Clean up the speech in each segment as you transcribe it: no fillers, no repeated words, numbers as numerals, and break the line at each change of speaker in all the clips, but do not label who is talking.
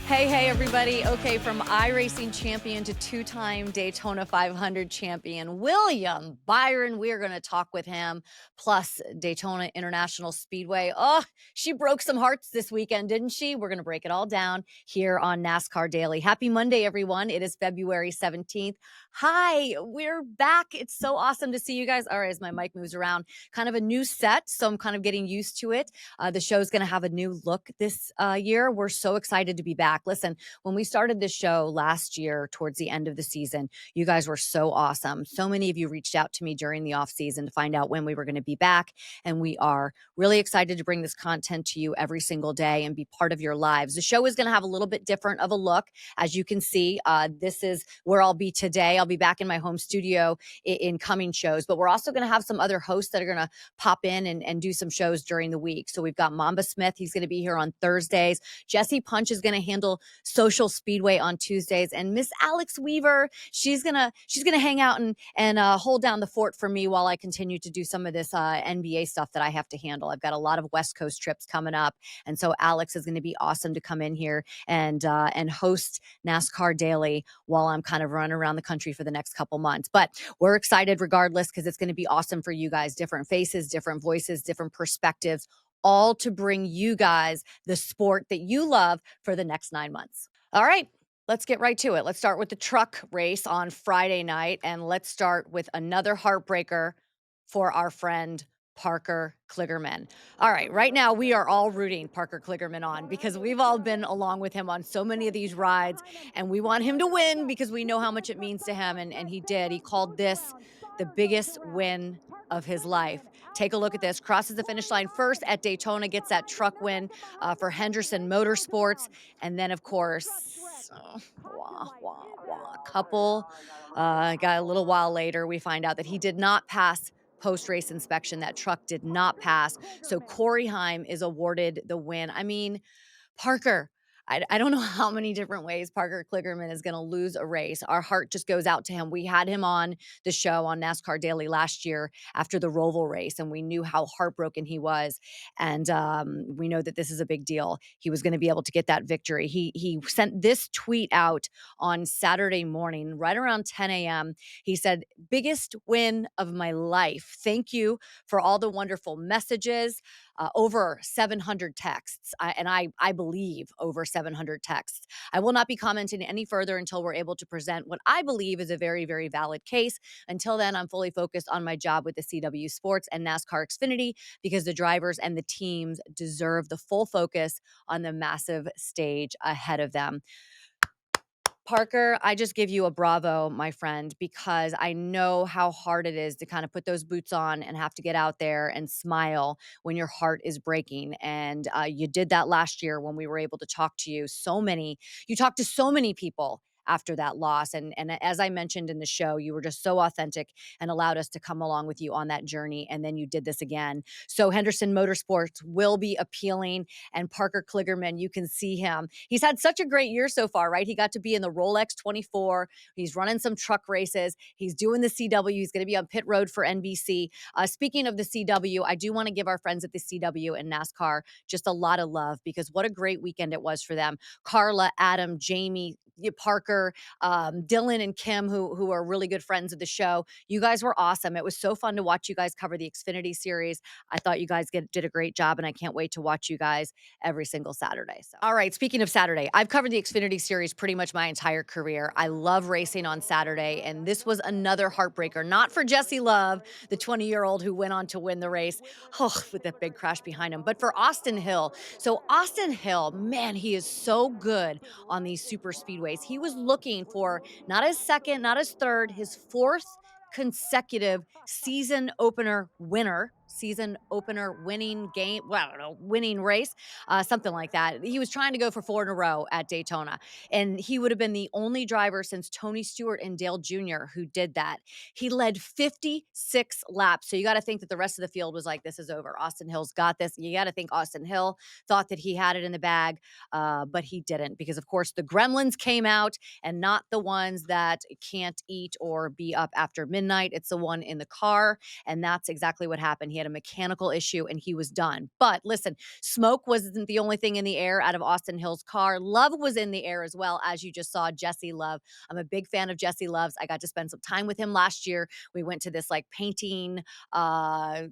Hey, everybody. Okay, from iRacing champion to two-time Daytona 500 champion, William Byron. We're going to talk with him, plus Daytona International Speedway. Oh, she broke some hearts this weekend, didn't she? We're going to break it all down here on NASCAR Daily. Happy Monday, everyone. It is February 17th. Hi, we're back. It's so awesome to see you guys. All right, as my mic moves around, kind of a new set, so I'm kind of getting used to it. The show's going to have a new look this year. We're so excited to be back. Listen, when we started this show last year towards the end of the season, you guys were so awesome. So many of you reached out to me during the off season to find out when we were going to be back. And we are really excited to bring this content to you every single day and be part of your lives. The show is going to have a little bit different of a look. As you can see, this is where I'll be today. I'll be back in my home studio in coming shows, but we're also going to have some other hosts that are going to pop in and do some shows during the week. So we've got Mamba Smith. He's going to be here on Thursdays. Jesse Punch is going to handle Social Speedway on Tuesdays, and Miss Alex Weaver, she's gonna hang out and hold down the fort for me while I continue to do some of this NBA stuff that I have to handle. I've got a lot of West Coast trips coming up, and so Alex is going to be awesome to come in here and host NASCAR Daily while I'm kind of running around the country for the next couple months. But we're excited regardless because it's going to be awesome for you guys. Different faces, different voices, different perspectives, all to bring you guys the sport that you love for the next 9 months. All right, let's get right to it. Let's start with the truck race on Friday night, and let's start with another heartbreaker for our friend Parker Kligerman. All right, right now we are all rooting Parker Kligerman on because we've all been along with him on so many of these rides, and we want him to win because we know how much it means to him, and he did. He called this the biggest win of his life. Take a look at this. Crosses the finish line first at Daytona, gets that truck win for Henderson Motorsports. And then, of course, got a little while later, we find out that he did not pass post-race inspection. That truck did not pass. So Corey Heim is awarded the win. I mean, Parker, I don't know how many different ways Parker Kligerman is going to lose a race. Our heart just goes out to him. We had him on the show on NASCAR Daily last year after the Roval race, and we knew how heartbroken he was. And we know that this is a big deal. He was going to be able to get that victory. He sent this tweet out on Saturday morning, right around 10 a.m. He said, "Biggest win of my life. Thank you for all the wonderful messages." Over 700 texts, I believe over 700 texts. I will not be commenting any further until we're able to present what I believe is a very, very valid case. Until then, I'm fully focused on my job with the CW Sports and NASCAR Xfinity because the drivers and the teams deserve the full focus on the massive stage ahead of them. Parker, I just give you a bravo, my friend, because I know how hard it is to kind of put those boots on and have to get out there and smile when your heart is breaking. And you did that last year when we were able to talk to you. You talked to so many people after that loss. And as I mentioned in the show, you were just so authentic and allowed us to come along with you on that journey. And then you did this again. So Henderson Motorsports will be appealing. And Parker Kligerman, you can see him. He's had such a great year so far, right? He got to be in the Rolex 24. He's running some truck races. He's doing the CW. He's going to be on pit road for NBC. Speaking of the CW, I do want to give our friends at the CW and NASCAR just a lot of love because what a great weekend it was for them. Carla, Adam, Jamie, Parker, Dylan and Kim, who are really good friends of the show. You guys were awesome. It was so fun to watch you guys cover the Xfinity series. I thought you guys did a great job, and I can't wait to watch you guys every single Saturday. So, all right, speaking of Saturday, I've covered the Xfinity series pretty much my entire career. I love racing on Saturday, and this was another heartbreaker. Not for Jesse Love, the 20-year-old who went on to win the race, with that big crash behind him, but for Austin Hill. So Austin Hill, man, he is so good on these super speedways. He was looking for not his second, not his third, his fourth consecutive season opener winning game. Well, I don't know, winning race, something like that. He was trying to go for 4 in a row at Daytona, and he would have been the only driver since Tony Stewart and Dale Jr. who did that. He led 56 laps. So you got to think that the rest of the field was like, this is over. Austin Hill's got this. You got to think Austin Hill thought that he had it in the bag, but he didn't because, of course, the gremlins came out and not the ones that can't eat or be up after midnight. It's the one in the car, and that's exactly what happened. He He had a mechanical issue and he was done. But listen, smoke wasn't the only thing in the air out of Austin Hill's car. Love was in the air as well, as you just saw. Jesse Love. I'm a big fan of Jesse Love's. I got to spend some time with him last year. We went to this like painting, I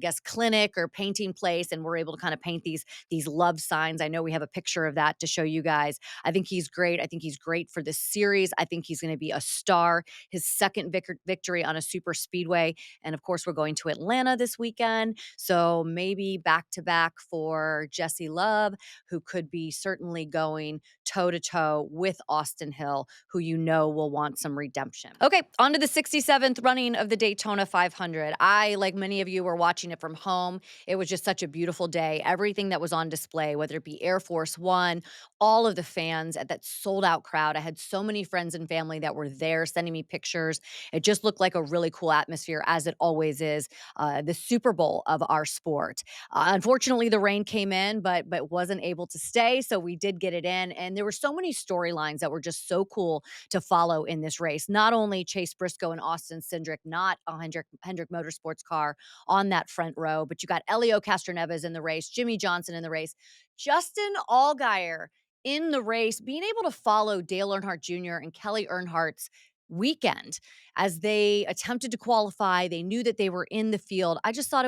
guess, clinic or painting place, and we're able to kind of paint these love signs. I know we have a picture of that to show you guys. I think he's great. I think he's great for this series. I think he's going to be a star. His second victory on a super speedway. And of course, we're going to Atlanta this weekend. So maybe back to back for Jesse Love, who could be certainly going toe to toe with Austin Hill, who you know will want some redemption. Okay, on to the 67th running of the Daytona 500. I, like many of you, were watching it from home. It was just such a beautiful day. Everything that was on display, whether it be Air Force One, all of the fans at that sold out crowd. I had so many friends and family that were there sending me pictures. It just looked like a really cool atmosphere, as it always is, the Super Bowl of our sport. Unfortunately, the rain came in, but wasn't able to stay, so we did get it in. And there were so many storylines that were just so cool to follow in this race. Not only Chase Briscoe and Austin Cindric, not a Hendrick Motorsports car on that front row, but you got Elio Castroneves in the race, Jimmy Johnson in the race, Justin Allgaier in the race, being able to follow Dale Earnhardt Jr. and Kelly Earnhardt's weekend as they attempted to qualify. They knew that they were in the field. I just thought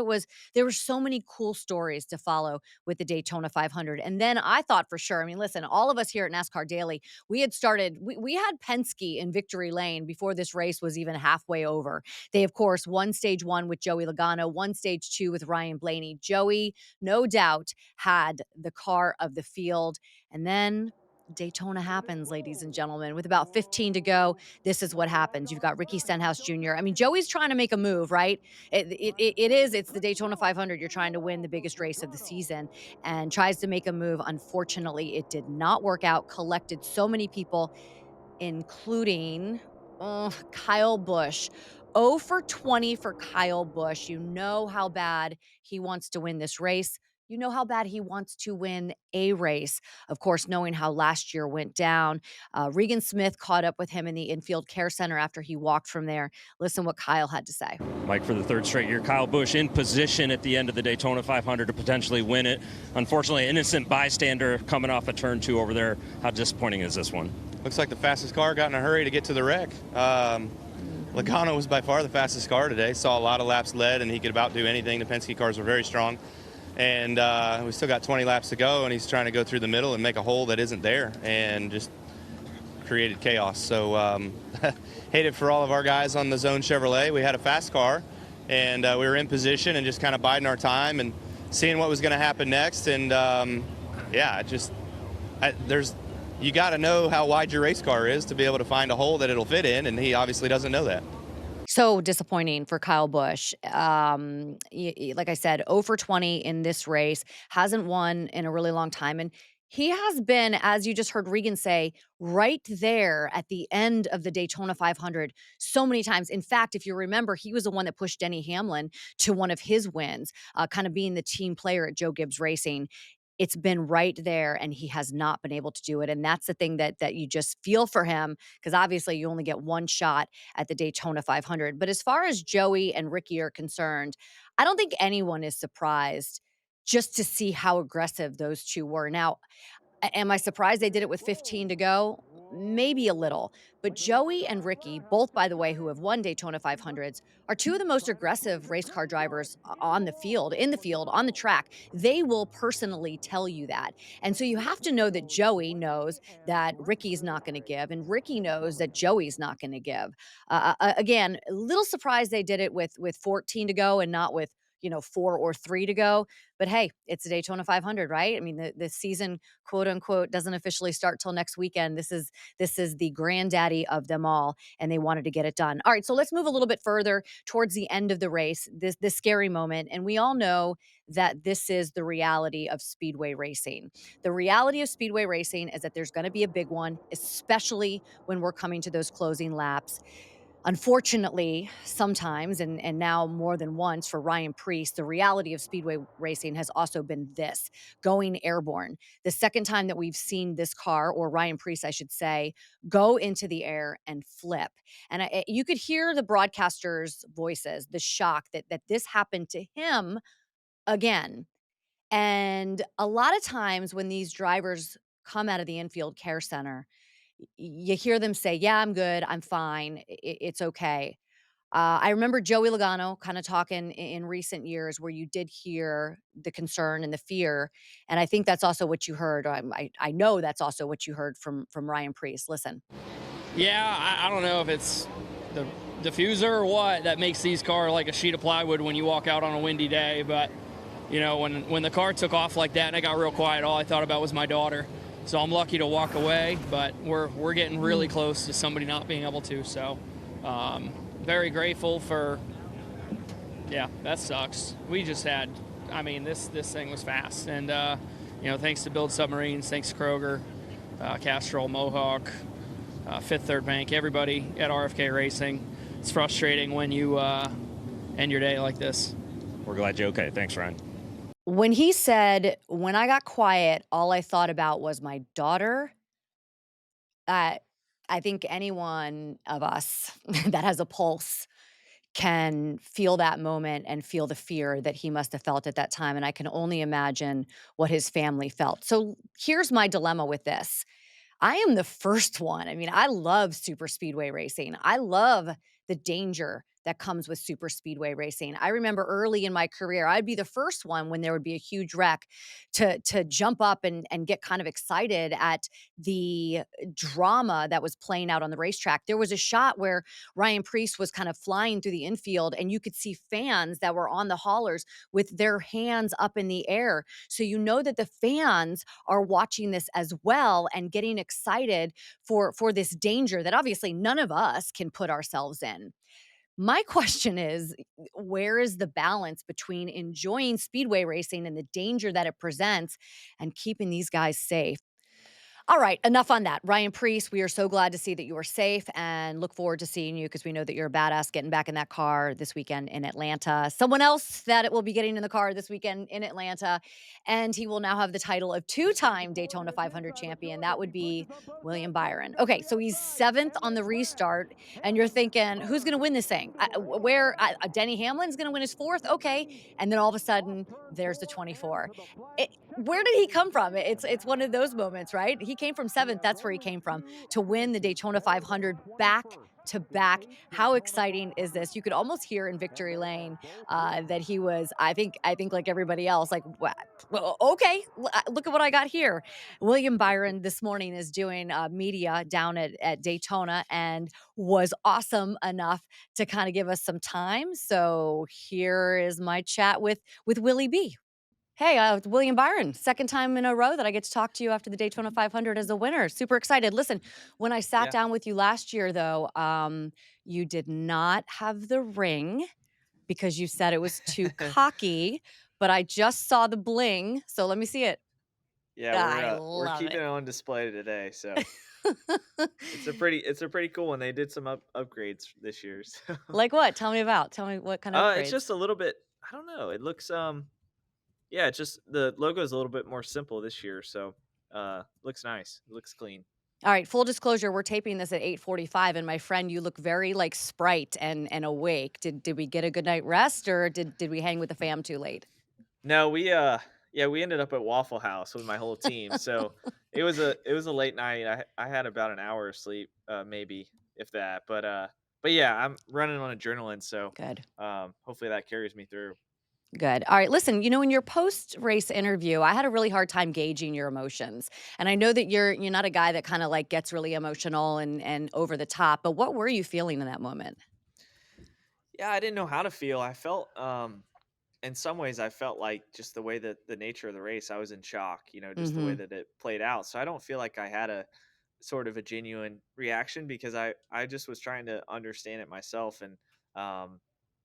there were so many cool stories to follow with the Daytona 500. And then I thought for sure, I mean, listen, all of us here at NASCAR Daily, we had Penske in victory lane before this race was even halfway over. They, of course, won stage one with Joey Logano, won stage two with Ryan Blaney. Joey, no doubt, had the car of the field. And then Daytona happens, ladies and gentlemen. With about 15 to go, this is what happens. You've got Ricky Stenhouse Jr. I mean, Joey's trying to make a move, right? It's the Daytona 500. You're trying to win the biggest race of the season and tries to make a move. Unfortunately, it did not work out. Collected so many people, including Kyle Busch. 0 for 20 for Kyle Busch. You know how bad he wants to win this race. You know how bad he wants to win a race. Of course, knowing how last year went down. Regan Smith caught up with him in the infield care center after he walked from there. Listen what Kyle had to say.
Mike, for the third straight year, Kyle Busch in position at the end of the Daytona 500 to potentially win it. Unfortunately, innocent bystander coming off a turn two over there. How disappointing is this one?
Looks like the fastest car got in a hurry to get to the wreck. Logano was by far the fastest car today. Saw a lot of laps led, and he could about do anything. The Penske cars were very strong. And we still got 20 laps to go, and he's trying to go through the middle and make a hole that isn't there, and just created chaos. So hate it for all of our guys on the Zone Chevrolet. We had a fast car, and we were in position and just kind of biding our time and seeing what was going to happen next. And you got to know how wide your race car is to be able to find a hole that it'll fit in, and he obviously doesn't know that.
So disappointing for Kyle Busch. Like I said, 0 for 20 in this race, hasn't won in a really long time. And he has been, as you just heard Regan say, right there at the end of the Daytona 500 so many times. In fact, if you remember, he was the one that pushed Denny Hamlin to one of his wins, kind of being the team player at Joe Gibbs Racing. It's been right there, and he has not been able to do it. And that's the thing that you just feel for him, because obviously you only get one shot at the Daytona 500. But as far as Joey and Ricky are concerned, I don't think anyone is surprised just to see how aggressive those two were. Now, am I surprised they did it with 15 to go? Maybe a little. But Joey and Ricky, both, by the way, who have won Daytona 500s, are two of the most aggressive race car drivers on the field, in the field, on the track. They will personally tell you that. And so you have to know that Joey knows that Ricky's not going to give, and Ricky knows that Joey's not going to give. Again, a little surprised they did it with 14 to go and not with 4 or 3 to go. But hey, it's a Daytona 500, right? I mean, the season, quote unquote, doesn't officially start till next weekend. This is the granddaddy of them all, and they wanted to get it done. All right, so let's move a little bit further towards the end of the race, this scary moment. And we all know that this is the reality of speedway racing. The reality of speedway racing is that there's going to be a big one, especially when we're coming to those closing laps. Unfortunately, sometimes, and now more than once for Ryan Preece, the reality of speedway racing has also been this going airborne. The second time that we've seen this car, or Ryan Preece, I should say, go into the air and flip. And you could hear the broadcasters' voices, the shock that this happened to him again. And a lot of times when these drivers come out of the infield care center, you hear them say, "Yeah, I'm good. I'm fine. It's okay." I remember Joey Logano kind of talking in recent years where you did hear the concern and the fear, and I think that's also what you heard. I know that's also what you heard from Ryan Preece. Listen.
Yeah, I don't know if it's the diffuser or what that makes these cars like a sheet of plywood when you walk out on a windy day. But when the car took off like that and it got real quiet, all I thought about was my daughter. So I'm lucky to walk away, but we're getting really close to somebody not being able to. So very grateful for. Yeah, that sucks. We just had. I mean, this thing was fast, and thanks to Build Submarines, thanks to Kroger, Castrol, Mohawk, Fifth Third Bank, everybody at RFK Racing. It's frustrating when you end your day like this.
We're glad you're okay. Thanks, Ryan.
When he said, "When I got quiet, all I thought about was my daughter," uh, I think any one of us that has a pulse can feel that moment and feel the fear that he must have felt at that time, and I can only imagine what his family felt. So here's my dilemma with this. I am the first one. I mean, I love super speedway racing. I love the danger that comes with super speedway racing. I remember early in my career, I'd be the first one when there would be a huge wreck to jump up and get kind of excited at the drama that was playing out on the racetrack. There was a shot where Ryan Preece was kind of flying through the infield and you could see fans that were on the haulers with their hands up in the air. So you know that the fans are watching this as well and getting excited for this danger that obviously none of us can put ourselves in. My question is, where is the balance between enjoying speedway racing and the danger that it presents and keeping these guys safe? All right, enough on that. Ryan Preece, we are so glad to see that you are safe and look forward to seeing you because we know that you're a badass getting back in that car this weekend in Atlanta. Someone else that it will be getting in the car this weekend in Atlanta, and he will now have the title of two-time Daytona 500 champion. That would be William Byron. Okay, so he's seventh on the restart, and you're thinking, who's going to win this thing? Denny Hamlin's going to win his fourth? Okay, and then all of a sudden, there's the 24. Where did he come from? It's one of those moments, right? He came from 7th, that's where he came from, to win the Daytona 500 back to back. How exciting is this? You could almost hear in Victory Lane, that he was, I think like everybody else, like, well, okay, look at what I got here." William Byron this morning is doing, media down at Daytona and was awesome enough to kinda give us some time, so here is my chat with Willie B. Hey, it's William Byron. Second time in a row that I get to talk to you after the Daytona 500 as a winner. Super excited. Listen, when I sat
Yeah.
down with you last year, though, you did not have the ring because you said it was too cocky, but I just saw the bling. So let me see it.
Yeah,
I
we're
love
keeping
it.
it on display today, so it's a pretty cool one. They did some upgrades this year. So
Like what? Tell me about. Tell me what kind of
it's
upgrades.
just a little bit, I don't know. It looks yeah, it's just the logo is a little bit more simple this year, so looks nice. It looks clean.
All right, full disclosure, we're taping this at 8:45, and my friend, you look very like Sprite and awake. Did we get a good night rest, or did we hang with the fam too late?
No, we ended up at Waffle House with my whole team. So it was a late night. I had about an hour of sleep, maybe if that. But yeah, I'm running on adrenaline, so
Good.
hopefully that carries me through.
Good. All right. Listen, in your post-race interview, I had a really hard time gauging your emotions. And I know that you're not a guy that kind of like gets really emotional and over the top, but what were you feeling in that moment?
Yeah, I didn't know how to feel. I felt in some ways I felt like just the way that the nature of the race, I was in shock, just the way
Mhm.
that it played out. So I don't feel like I had a sort of a genuine reaction because I just was trying to understand it myself, and um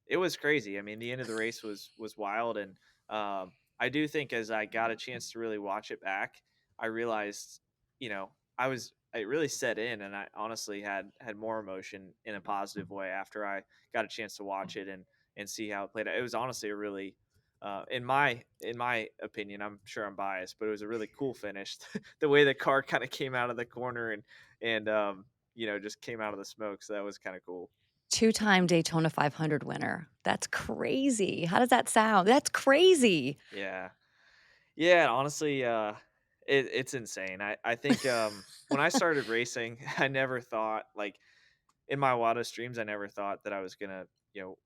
it was crazy. I mean, the end of the race was wild, and I do think as I got a chance to really watch it back, I realized, you know, it really set in, and I honestly had more emotion in a positive way after I got a chance to watch it and see how it played out. It was honestly a really in my opinion, I'm sure I'm biased, but it was a really cool finish. The way the car kind of came out of the corner and just came out of the smoke, so that was kind of cool.
Two-time Daytona 500 winner. That's crazy. How does that sound? That's crazy.
Yeah. Yeah, honestly, it's insane. I think when I started racing, I never thought like in my wildest dreams, I never thought that I was gonna,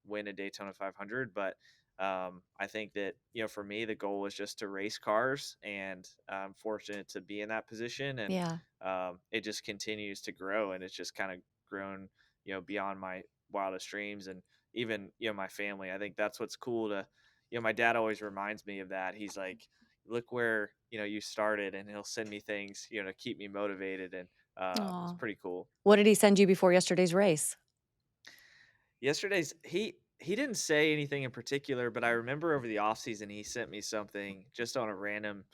win a Daytona 500. But I think that for me, the goal was just to race cars, and I'm fortunate to be in that position, and
Yeah.
it just continues to grow, and it's just kind of grown, beyond my wildest dreams, and even my family. I think that's what's cool to, my dad always reminds me of that. He's like, look where you started, and he'll send me things to keep me motivated, and it's
Aw.
pretty cool.
What did he send you before yesterday's race?
Yesterday's he didn't say anything in particular, but I remember over the off season he sent me something just on a random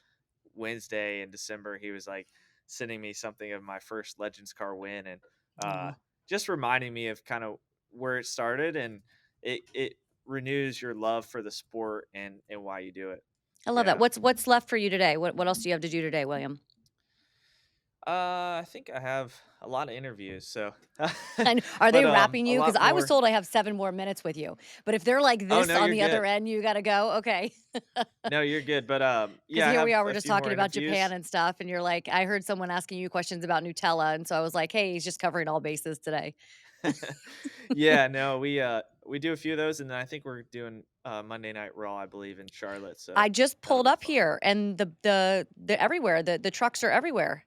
Wednesday in December. He was like sending me something of my first Legends car win, and uh
Aw.
just reminding me of kind of where it started, and it renews your love for the sport and why you do it.
I love that.
Yeah.
What's left for you today? What else do you have to do today, William?
I think I have a lot of interviews, so
And are
but
they wrapping
a
you? Because
lot
I was
more.
told I have 7 more minutes with you. But if they're like
Oh
this
no,
on
you're
the other
good.
end, you gotta go, okay.
No, you're good. But
Because
yeah, I
here we
have
are, we're
a
just
few
talking
more
about Japan
interviews.
and stuff, and you're like, I heard someone asking you questions about Nutella, and so I was like, "Hey, he's just covering all bases today."
Yeah, no, we do a few of those, and then I think we're doing Monday Night Raw, I believe, in Charlotte, so
I just
that'll
pulled
be
up
fun.
here, and the everywhere, the trucks are everywhere.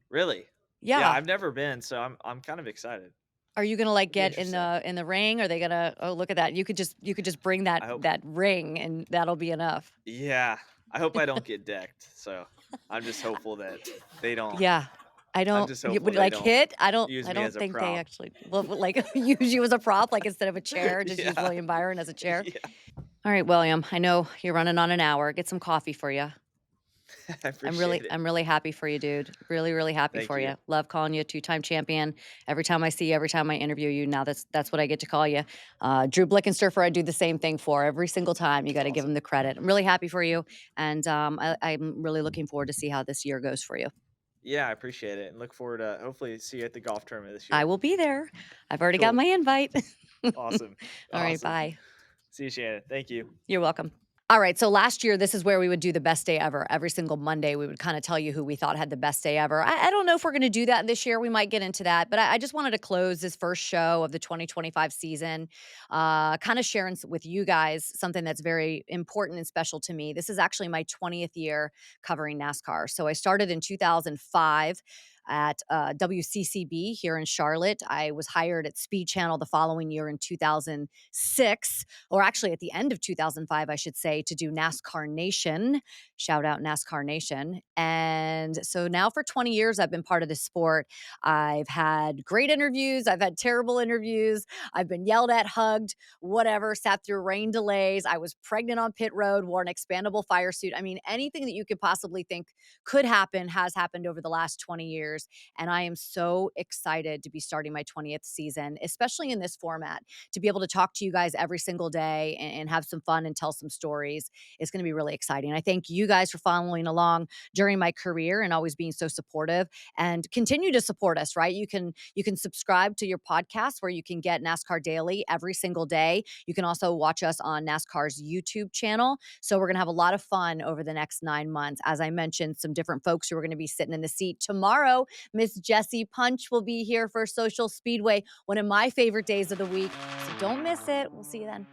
Really? Yeah,
Yeah.
I've never been, so I'm kind of excited.
Are you gonna, like,
It'll be
get
interesting.
in the ring? Are they gonna oh, look at that. You could just bring that
I hope.
that ring, and that'll be enough.
Yeah, I hope I don't get decked. So I'm just hopeful that they don't.
Yeah. I
I'm
don't
just
you
hopeful
would,
they
like,
don't
hit?
use
I
me
don't
as a
think they
prop.
actually will, like, use you as a prop, like, instead of a chair, just use
Yeah,
William Byron as a chair.
yeah.
All right, William, I know you're running on an hour. Get some coffee for you.
I appreciate it.
I'm really happy for you, dude. Really, really happy
Thank
for
you.
you. Love calling you a two-time champion. Every time I see you, every time I interview you, now that's what I get to call you. Drew Blickensturfer, I do the same thing for every single time. You
That's
got to give him
awesome.
the credit. I'm really happy for you, and I'm really looking forward to see how this year goes for you.
Yeah, I appreciate it, and look forward to hopefully see you at the golf tournament this
I
year.
will be there. I've already got
Cool.
my invite.
Awesome.
All right,
Awesome.
bye.
See you, Shannon. Thank you.
You're welcome. All right. So last year, this is where we would do the best day ever. Every single Monday, we would kind of tell you who we thought had the best day ever. I don't know if we're going to do that this year. We might get into that. But I just wanted to close this first show of the 2025 season, kind of sharing with you guys something that's very important and special to me. This is actually my 20th year covering NASCAR. So I started in 2005 at WCCB here in Charlotte. I was hired at Speed Channel the following year in 2006, or actually at the end of 2005, I should say, to do NASCAR Nation. Shout out NASCAR Nation. And so now for 20 years, I've been part of the sport. I've had great interviews, I've had terrible interviews, I've been yelled at, hugged, whatever, sat through rain delays. I was pregnant on pit road, wore an expandable fire suit. I mean, anything that you could possibly think could happen has happened over the last 20 years. And I am so excited to be starting my 20th season, especially in this format, to be able to talk to you guys every single day and have some fun and tell some stories. It's going to be really exciting. I thank you guys for following along during my career and always being so supportive, and continue to support us, right? You can subscribe to your podcast where you can get NASCAR Daily every single day. You can also watch us on NASCAR's YouTube channel. So we're going to have a lot of fun over the next 9 months. As I mentioned, some different folks who are going to be sitting in the seat tomorrow. Miss Jessie Punch will be here for Social Speedway, one of my favorite days of the week. So don't miss it. We'll see you then.